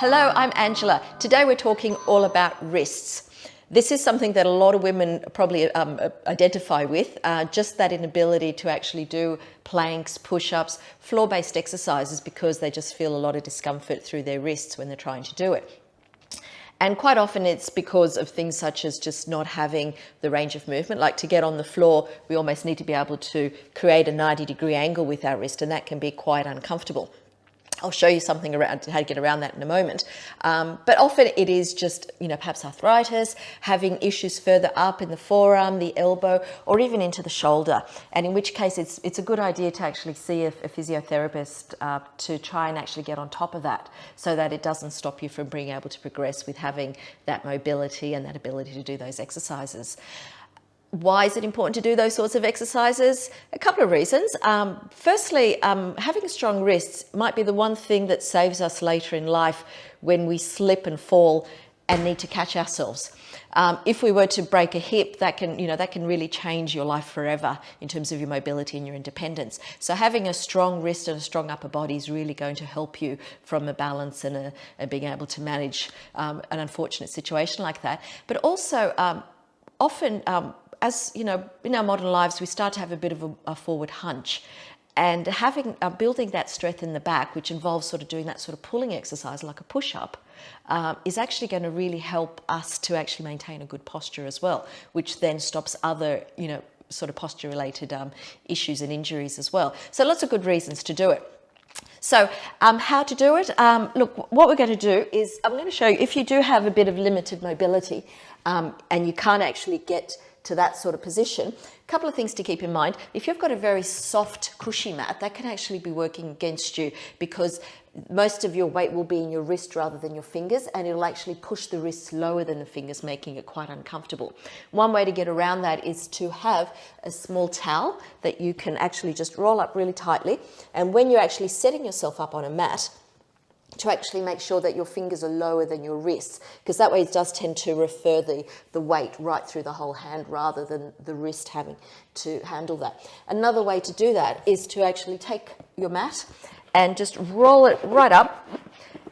Hello, I'm Angela. Today we're talking all about wrists. This is something that a lot of women probably identify with, just that inability to actually do planks, push-ups, floor-based exercises because they just feel a lot of discomfort through their wrists when they're trying to do it. And quite often it's because of things such as just not having the range of movement. Like to get on the floor, we almost need to be able to create a 90-degree angle with our wrist, and that can be quite uncomfortable. I'll show you something around how to get around that in a moment. But often it is just, perhaps arthritis, having issues further up in the forearm, the elbow, or even into the shoulder. And in which case it's a good idea to actually see a physiotherapist to try and actually get on top of that so that it doesn't stop you from being able to progress with having that mobility and that ability to do those exercises. Why is it important to do those sorts of exercises? A couple of reasons. Firstly, having strong wrists might be the one thing that saves us later in life when we slip and fall and need to catch ourselves. If we were to break a hip, that can really change your life forever in terms of your mobility and your independence. So having a strong wrist and a strong upper body is really going to help you from a balance and being able to manage an unfortunate situation like that. But also, often, as in our modern lives, we start to have a bit of a forward hunch, and building that strength in the back, which involves sort of doing that sort of pulling exercise like a push-up, is actually going to really help us to actually maintain a good posture as well, which then stops other sort of posture-related issues and injuries as well. So lots of good reasons to do it. So how to do it? Look, what we're going to do is I'm going to show you, if you do have a bit of limited mobility and you can't actually get to that sort of position, a couple of things to keep in mind. If you've got a very soft, cushy mat, that can actually be working against you because most of your weight will be in your wrist rather than your fingers, and it'll actually push the wrists lower than the fingers, making it quite uncomfortable. One way to get around that is to have a small towel that you can actually just roll up really tightly, and when you're actually setting yourself up on a mat, to actually make sure that your fingers are lower than your wrists, because that way it does tend to refer the weight right through the whole hand rather than the wrist having to handle that. Another way to do that is to actually take your mat and just roll it right up,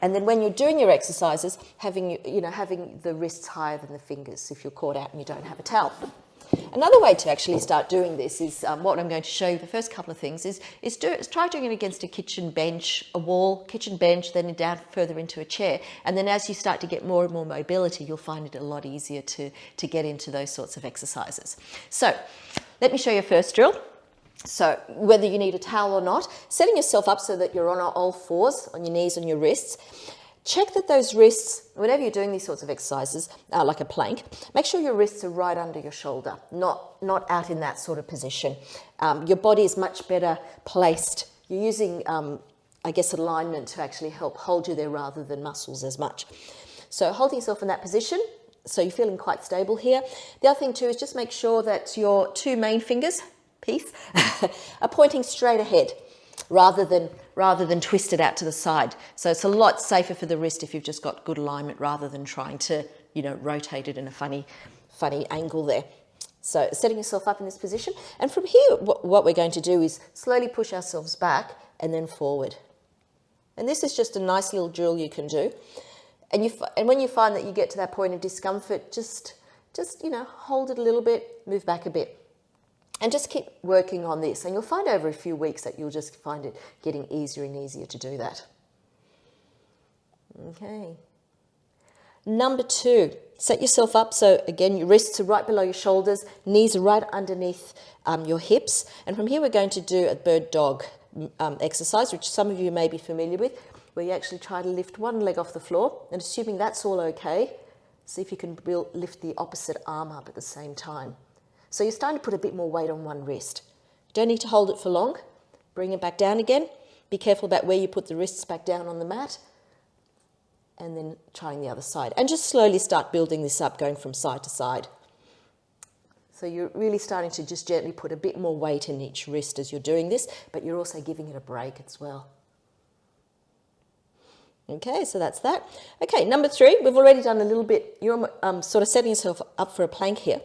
and then when you're doing your exercises, having the wrists higher than the fingers if you're caught out and you don't have a towel. Another way to actually start doing this is what I'm going to show you. The first couple of things is try doing it against a kitchen bench, a wall, kitchen bench, then down further into a chair. And then as you start to get more and more mobility, you'll find it a lot easier to get into those sorts of exercises. So let me show you a first drill. So whether you need a towel or not, setting yourself up so that you're on all fours, on your knees, on your wrists. Check that those wrists, whenever you're doing these sorts of exercises, like a plank, make sure your wrists are right under your shoulder, not out in that sort of position. Your body is much better placed. You're using, alignment to actually help hold you there rather than muscles as much. So holding yourself in that position, so you're feeling quite stable here. The other thing too is just make sure that your two main fingers, are pointing straight ahead, rather than twisted out to the side. So it's a lot safer for the wrist if you've just got good alignment rather than trying to, rotate it in a funny angle there. So setting yourself up in this position. And from here, what we're going to do is slowly push ourselves back and then forward. And this is just a nice little drill you can do. And when you find that you get to that point of discomfort, just hold it a little bit, move back a bit. And just keep working on this. And you'll find over a few weeks that you'll just find it getting easier and easier to do that. Okay. Number 2, set yourself up so, again, your wrists are right below your shoulders, knees are right underneath your hips. And from here we're going to do a bird dog exercise, which some of you may be familiar with, where you actually try to lift one leg off the floor. And assuming that's all okay, see if you can lift the opposite arm up at the same time. So you're starting to put a bit more weight on one wrist. You don't need to hold it for long. Bring it back down again. Be careful about where you put the wrists back down on the mat. And then trying the other side. And just slowly start building this up, going from side to side. So you're really starting to just gently put a bit more weight in each wrist as you're doing this, but you're also giving it a break as well. Okay, so that's that. Okay, number 3, we've already done a little bit. You're sort of setting yourself up for a plank here.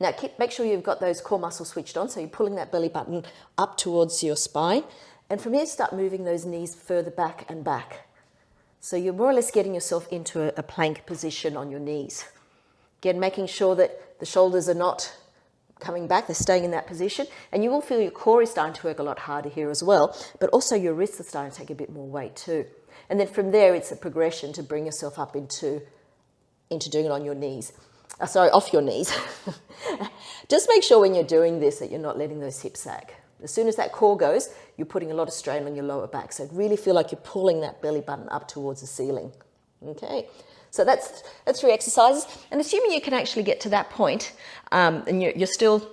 Now, make sure you've got those core muscles switched on, so you're pulling that belly button up towards your spine. And from here, start moving those knees further back and back. So you're more or less getting yourself into a plank position on your knees. Again, making sure that the shoulders are not coming back, they're staying in that position. And you will feel your core is starting to work a lot harder here as well, but also your wrists are starting to take a bit more weight too. And then from there, it's a progression to bring yourself up into doing it on your knees. Off your knees. Just make sure when you're doing this that you're not letting those hips sag. As soon as that core goes, you're putting a lot of strain on your lower back. So really feel like you're pulling that belly button up towards the ceiling. Okay, so that's 3 exercises. And assuming you can actually get to that point, and you're still,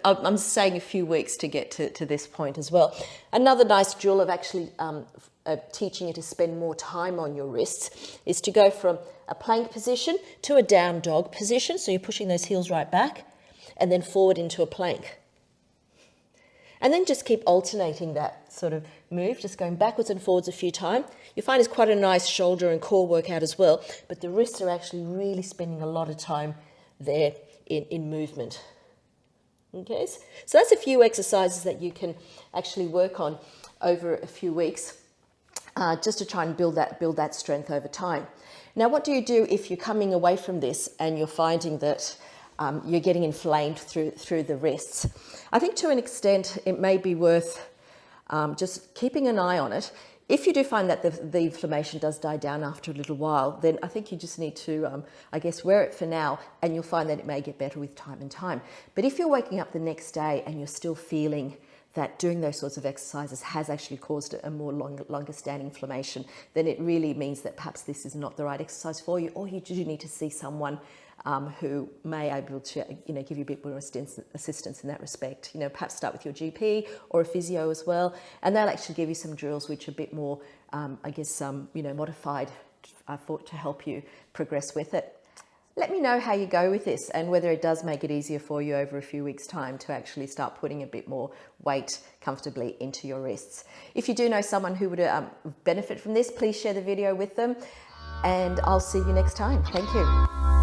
I'm saying a few weeks to get to this point as well. Another nice drill of actually teaching you to spend more time on your wrists is to go from a plank position to a down dog position. So you're pushing those heels right back and then forward into a plank. And then just keep alternating that sort of move, just going backwards and forwards a few times. You find it's quite a nice shoulder and core workout as well, but the wrists are actually really spending a lot of time there in movement. Okay, so that's a few exercises that you can actually work on over a few weeks, just to try and build that strength over time. Now, what do you do if you're coming away from this and you're finding that you're getting inflamed through the wrists? I think to an extent it may be worth just keeping an eye on it. If you do find that the inflammation does die down after a little while, then I think you just need to, wear it for now, and you'll find that it may get better with time and time. But if you're waking up the next day and you're still feeling that doing those sorts of exercises has actually caused a more longer standing inflammation, then it really means that perhaps this is not the right exercise for you, or you do need to see someone who may be able to, give you a bit more assistance in that respect. Perhaps start with your GP or a physio as well, and they'll actually give you some drills which are a bit more, modified to help you progress with it. Let me know how you go with this and whether it does make it easier for you over a few weeks' time to actually start putting a bit more weight comfortably into your wrists. If you do know someone who would benefit from this, please share the video with them, and I'll see you next time. Thank you.